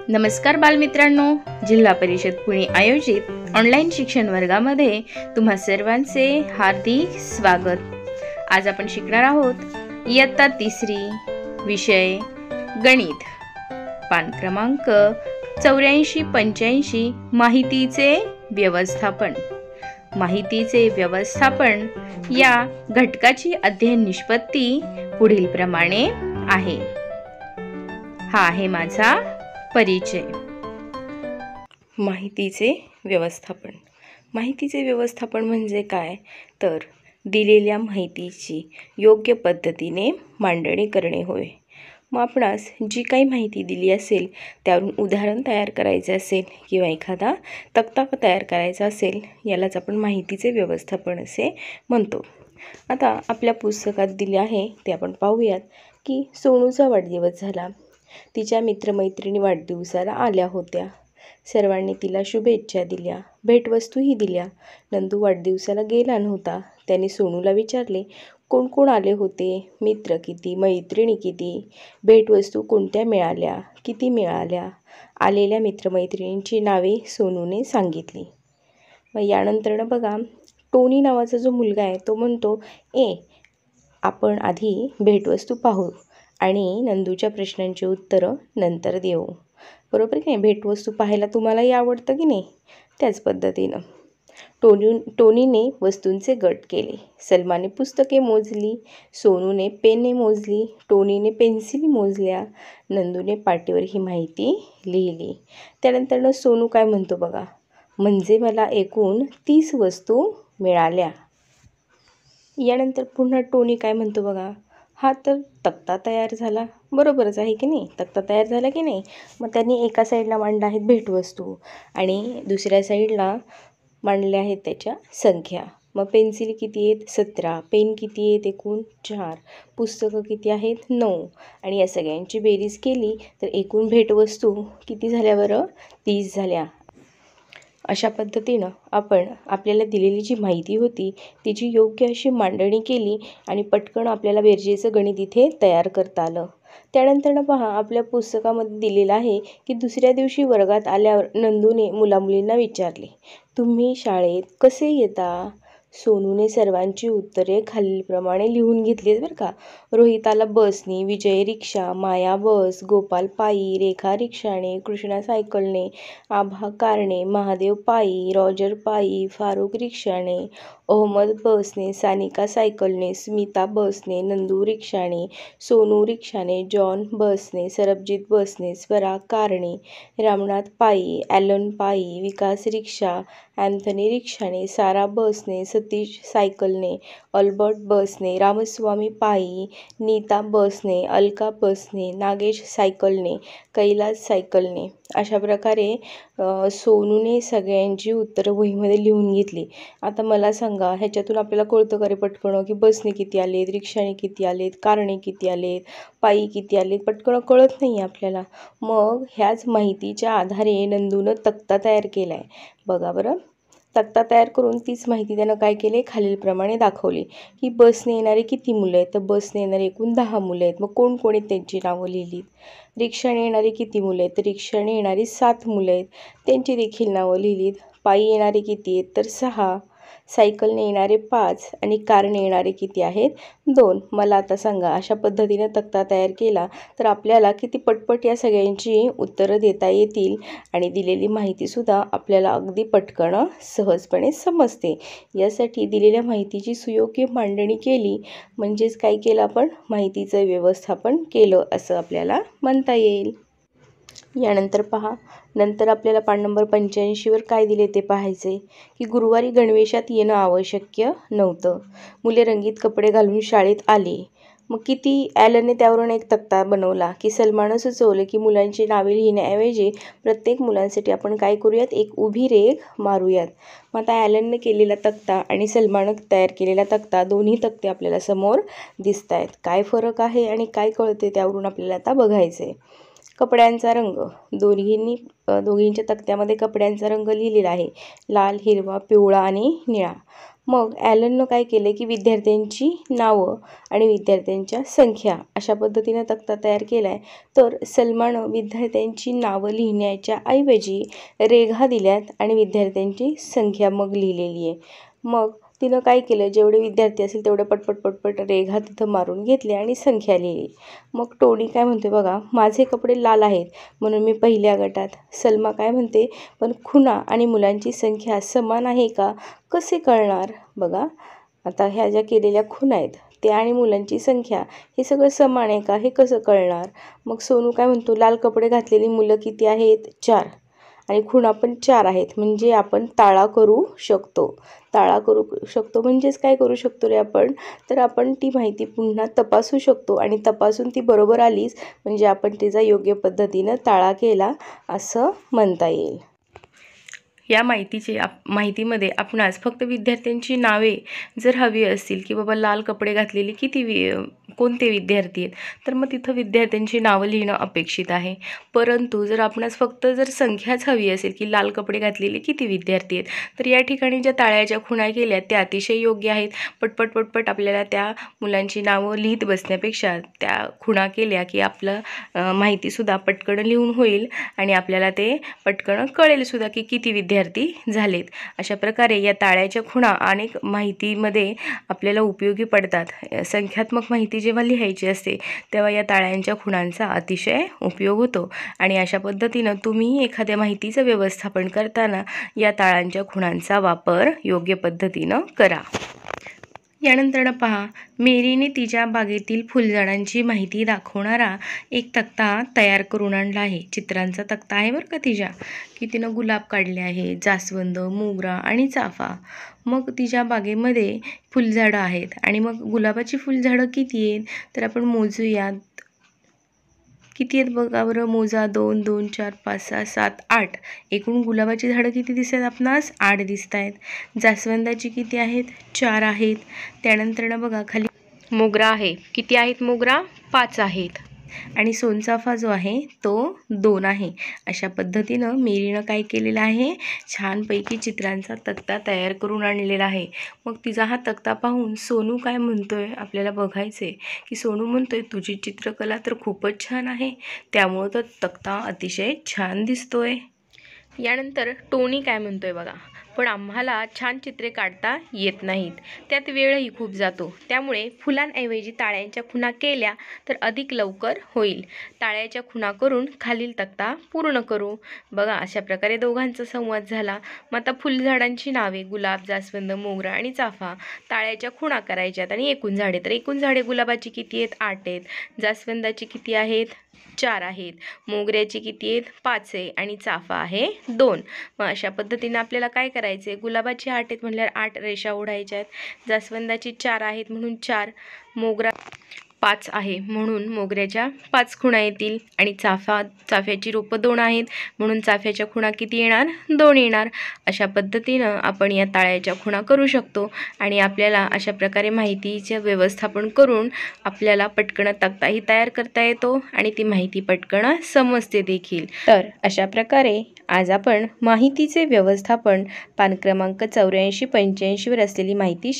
नमस्कार बालमित्रांनो, जिल्हा परिषद पुणे आयोजित ऑनलाईन शिक्षण वर्गामध्ये तुम्हा सर्वांचे हार्दिक स्वागत। आज आपण शिकणार आहोत इयत्ता 3री विषय गणित, पान क्रमांक 84-85 माहितीचे व्यवस्थापन। माहितीचे व्यवस्थापन या घटकाची अध्ययन निष्पत्ती पुढील प्रमाणे आहे। हा आहे माझा परिचय। माहितीचे व्यवस्थापन। माहितीचे व्यवस्थापन म्हणजे काय तर दिलेल्या माहितीची योग्य पद्धतीने मांडणी करणे होय। मग आपणास जी काही माहिती दिली असेल त्यावरून उदाहरण तयार करायचे असेल किंवा एखादा तक्ता तयार करायचा असेल, यालाच आपण माहितीचे व्यवस्थापन असे म्हणतो। आता आपल्या पुस्तकात दिले आहे ते आपण पाहूयात की सोनूचा वाढदिवस झाला। तिच्या मित्रमैत्रिणी वाढदिवसाला आल्या होत्या। सर्वांनी तिला शुभेच्छा दिल्या, भेटवस्तूही दिल्या। नंदू वाढदिवसाला गेला नव्हता। त्याने सोनूला विचारले, कोण कोण आले होते, मित्र किती, मैत्रिणी किती, भेटवस्तू कोणत्या मिळाल्या, किती मिळाल्या। आलेल्या मित्रमैत्रिणींची नावे सोनूने सांगितली। मग यानंतर बघा, टोनी नावाचा जो मुलगा आहे तो म्हणतो, आपण आधी भेटवस्तू पाहू आणि नंदूच्या प्रश्नांची उत्तरं नंतर देऊ। बरोबर की नाही? भेटवस्तू पाहायला तुम्हालाही आवडतं की नाही? त्याच पद्धतीनं टोनीने वस्तूंचे गट केले। सलमाने पुस्तके मोजली, सोनूने पेनने मोजली, टोनीने पेन्सिली मोजल्या, नंदूने पाटीवर ही माहिती लिहिली। त्यानंतर सोनू काय म्हणतो बघा, म्हणजे मला एकूण 30 वस्तू मिळाल्या। यानंतर पुन्हा टोनी काय म्हणतो बघा, हा तर तक्ता तयार झाला। बरोबरच आहे की नाही? तक्ता तयार झाला की नाही? मग त्यांनी एका साईडला मांडल्या आहेत भेटवस्तू आणि दुसऱ्या साईडला मांडल्या आहेत त्याच्या संख्या। मग पेन्सिल किती आहेत? 17, पेन किती आहेत? एकूण 4, पुस्तकं किती आहेत? 9 आणि या सगळ्यांची बेरीज केली तर एकूण भेटवस्तू किती झाल्या बरं? 30 झाल्या। अशा पद्धतीनं आपण आपल्याला दिलेली जी माहिती होती तिची योग्य अशी मांडणी केली आणि पटकन आपल्याला बेरजेचं गणित इथे तयार करता आलं। त्यानंतर पहा, आपल्या पुस्तकामध्ये दिलेलं आहे की दुसऱ्या दिवशी वर्गात आल्यावर नंदूने मुलामुलींना विचारले, तुम्ही शाळेत कसे येता? सोनूने सर्वांची उत्तरे खालीलप्रमाणे लिहून घेतली बरं का। रोहिताला बसने, विजय रिक्षा, माया बस, गोपाल पायी, रेखा रिक्षाने, कृष्णा सायकलने, आभा कारने, महादेव पायी, रॉजर पायी, फारुख रिक्षाने, अहमद बसने, सानिका सायकलने, स्मिता बसने, नंदू रिक्षाने, सोनू रिक्षाने, जॉन बसने, सरबजीत बसने, स्वरा कारने, रामनाथ पायी, ॲलन पायी, विकास रिक्षा, अँथनी रिक्षाने, सारा बसने, सतीश सायकलने, अल्बर्ट बसने, रामस्वामी पायी, नीता बसने, अलका बसने, नागेश सायकलने, कैलास सायकलने। अशा प्रकारे सोनूने सगळ्यांची उत्तरं वहीमध्ये लिहून घेतली। आता मला सांगा, ह्याच्यातून आपल्याला कळतं का रे पटकन की बसने किती आलेत, रिक्षाने किती आलेत, कारने किती आलेत, पायी किती आलेत? पटकन कळत नाही आपल्याला। मग ह्याच माहितीच्या आधारे नंदूनं तक्ता तयार केला आहे बघा बरं। तक्ता तयार करून तीच माहिती त्यानं काय केले, खालीलप्रमाणे दाखवली की बसने येणारे किती मुलं आहेत, तर बसने येणारे एकूण 10 मुलं आहेत। मग कोण कोण आहेत त्यांची नावं लिहिलीत। रिक्षाने येणारी किती मुलं आहेत, तर रिक्षाने येणारी 7 मुलं आहेत, त्यांची देखील नावं लिहिलीत। पायी येणारे किती आहेत, तर 6, सायकलने येणारे 5 आणि कारने येणारे किती आहेत, 2। मला आता सांगा, अशा पद्धतीने तक्ता तयार केला तर आपल्याला किती पटपट या सगळ्यांची उत्तरं देता येतील आणि दिलेली माहितीसुद्धा आपल्याला अगदी पटकन सहजपणे समजते। यासाठी दिलेल्या माहितीची सुयोग्य मांडणी केली म्हणजेच काय केलं, आपण माहितीचं व्यवस्थापन केलं असं आपल्याला म्हणता येईल। यानंतर पहा, नंतर आपल्याला पान नंबर 85वर काय दिले ते पाहायचे की गुरुवारी गणवेशात येणं आवश्यक नव्हतं। मुले रंगीत कपडे घालून शाळेत आली। मग किती ॲलनने त्यावरून एक तक्ता बनवला की सलमानं सुचवलं की मुलांची नावे लिहिण्याऐवजी प्रत्येक मुलांसाठी आपण काय करूयात, एक उभी रेघ मारूयात। मग आता ॲलनने केलेला तक्ता आणि सलमानं तयार केलेला तक्ता, दोन्ही तक्ते आपल्याला समोर दिसत आहेत। काय फरक आहे आणि काय कळते त्यावरून आपल्याला आता बघायचं आहे। कपड्यांचा रंग, दोघींच्या तक्त्यामध्ये कपड्यांचा रंग लिहिलेला आहे, लाल, हिरवा, पिवळा आणि निळा। मग ॲलननं काय केलं की विद्यार्थ्यांची नावं आणि विद्यार्थ्यांच्या संख्या अशा पद्धतीनं तक्ता तयार केला आहे. तर सलमानं विद्यार्थ्यांची नावं लिहिण्याच्या ऐवजी रेघा दिल्यात आणि विद्यार्थ्यांची संख्या मग लिहिलेली आहे. मग तिनं काय केलं, जेवढे विद्यार्थी असेल तेवढे पटपट रेघा तिथं मारून घेतले आणि संख्या लिहिली. मग टोनी काय म्हणते बघा, माझे कपडे लाल आहेत म्हणून मी पहिल्या गटात. सलमा काय म्हणते, पण खुणा आणि मुलांची संख्या समान आहे का, कसे कळणार. बघा आता ह्या ज्या केलेल्या खुणा आहेत ते आणि मुलांची संख्या हे सगळं समान आहे का, हे कसं कळणार. मग सोनू काय म्हणतो, लाल कपडे घातलेली मुलं किती आहेत, 4 आणि खुणा पण 4 आहेत, म्हणजे आपण ताळा करू शकतो. ताळा करू शकतो म्हणजेच काय करू शकतो रे आपण, तर आपण ती माहिती पुन्हा तपासू शकतो आणि तपासून ती बरोबर आलीच म्हणजे आपण तिचा योग्य पद्धतीनं ताळा केला असं म्हणता येईल. या माहितीमध्ये आपणास फक्त विद्यार्थ्यांची नावे जर हवी असतील की बाबा लाल कपडे घातलेले कोणते विद्यार्थी आहेत, तर मग तिथं विद्यार्थ्यांची नावं लिहिणं अपेक्षित आहे. परंतु जर आपणास फक्त जर संख्याच हवी असेल की लाल कपडे घातलेले किती विद्यार्थी आहेत, तर या ठिकाणी ज्या ताळ्याच्या खुणा केल्या त्या अतिशय योग्य आहेत. पटपट आपल्याला त्या मुलांची नावं लिहित बसण्यापेक्षा त्या खुणा केल्या की आपलं माहितीसुद्धा पटकन लिहून होईल आणि आपल्याला ते पटकन कळेलसुद्धा की किती विद्यार्थी झालेत. अशा प्रकारे या ताळ्याच्या खुणा अनेक माहितीमध्ये आपल्याला उपयोगी पडतात. संख्यात्मक माहिती जेव्हा लिहायची असते तेव्हा या ताळ्यांच्या खुणांचा अतिशय उपयोग होतो आणि अशा पद्धतीनं तुम्ही एखाद्या माहितीचं व्यवस्थापन करताना या ताळ्यांच्या खुणांचा वापर योग्य पद्धतीनं करा. यानंतर पहा, मेरीने तिच्या बागेतील फुलझाडांची माहिती दाखवणारा एक तक्ता तयार करून आणला आहे. चित्रांचा तक्ता आहे बरं का तिच्या, की तिनं गुलाब काढले आहे, जास्वंद, मोगरा आणि चाफा. मग तिच्या बागेमध्ये फुलझाडं आहेत आणि मग गुलाबाची फुलझाडं किती आहेत, तर आपण मोजूयात. किती आहेत बघा बरं, मोजा. 2, 2, 4, 5, 6, 7, 8. एकूण गुलाबाची झाडं किती दिसत आहेत आपणास, 8 दिसत आहेत. जास्वंदाची किती आहेत, 4 आहेत. त्यानंतर बघा खाली मोगरा आहे, किती आहेत मोगरा, 5 आहेत. आणि सोनचाफा जो आहे तो 2 आहे. अशा पद्धतीनं मेरीनं काय केलेलं आहे, छानपैकी चित्रांचा तक्ता तयार करून आणलेला आहे. मग तिचा हा तक्ता पाहून सोनू काय म्हणतोय आपल्याला बघायचे, की सोनू म्हणतोय तुझी चित्रकला तर खूपच छान आहे, त्यामुळं तर तक्ता अतिशय छान दिसतोय. यानंतर टोनी काय म्हणतोय बघा, पण आम्हाला छान चित्रे काढता येत नाहीत, त्यात वेळही खूप जातो, त्यामुळे फुलांऐवजी ताळ्यांच्या खुणा केल्या तर अधिक लवकर होईल. ताळ्याच्या खुणा करून खालील तक्ता पूर्ण करू. बघा अशा प्रकारे दोघांचा संवाद झाला. मग आता फुलझाडांची नावे गुलाब, जास्वंद, मोगरा आणि चाफा ताळ्याच्या खुणा करायच्यात आणि एकूण झाडे, तर एकूण झाडे गुलाबाची किती आहेत, 8 आहेत. जास्वंदाची किती आहेत, 4 आहेत. मोगऱ्याची किती आहेत, 5 आहे आणि चाफा आहे 2. मग अशा पद्धतीने आपल्याला काय करायचं आहे, गुलाबाची 8 आहेत म्हटल्यावर 8 रेषा ओढायच्या आहेत. जास्वंदाची 4 आहेत म्हणून 4. मोगरा 5 आहे म्हणून मोगऱ्याच्या 5 खुणा येतील आणि चाफ्याची रोपं 2 आहेत म्हणून चाफ्याच्या खुणा किती येणार, 2 येणार. अशा पद्धतीनं आपण या ताळ्याच्या खुणा करू शकतो आणि आपल्याला अशा प्रकारे माहितीचं व्यवस्थापन करून आपल्याला पटकन तक्ताही तयार करता येतो आणि ती माहिती पटकन समजते देखील. तर अशा प्रकारे आज आपण माहितीचे व्यवस्थापन पान क्रमांक 84-85 वर असलेली माहिती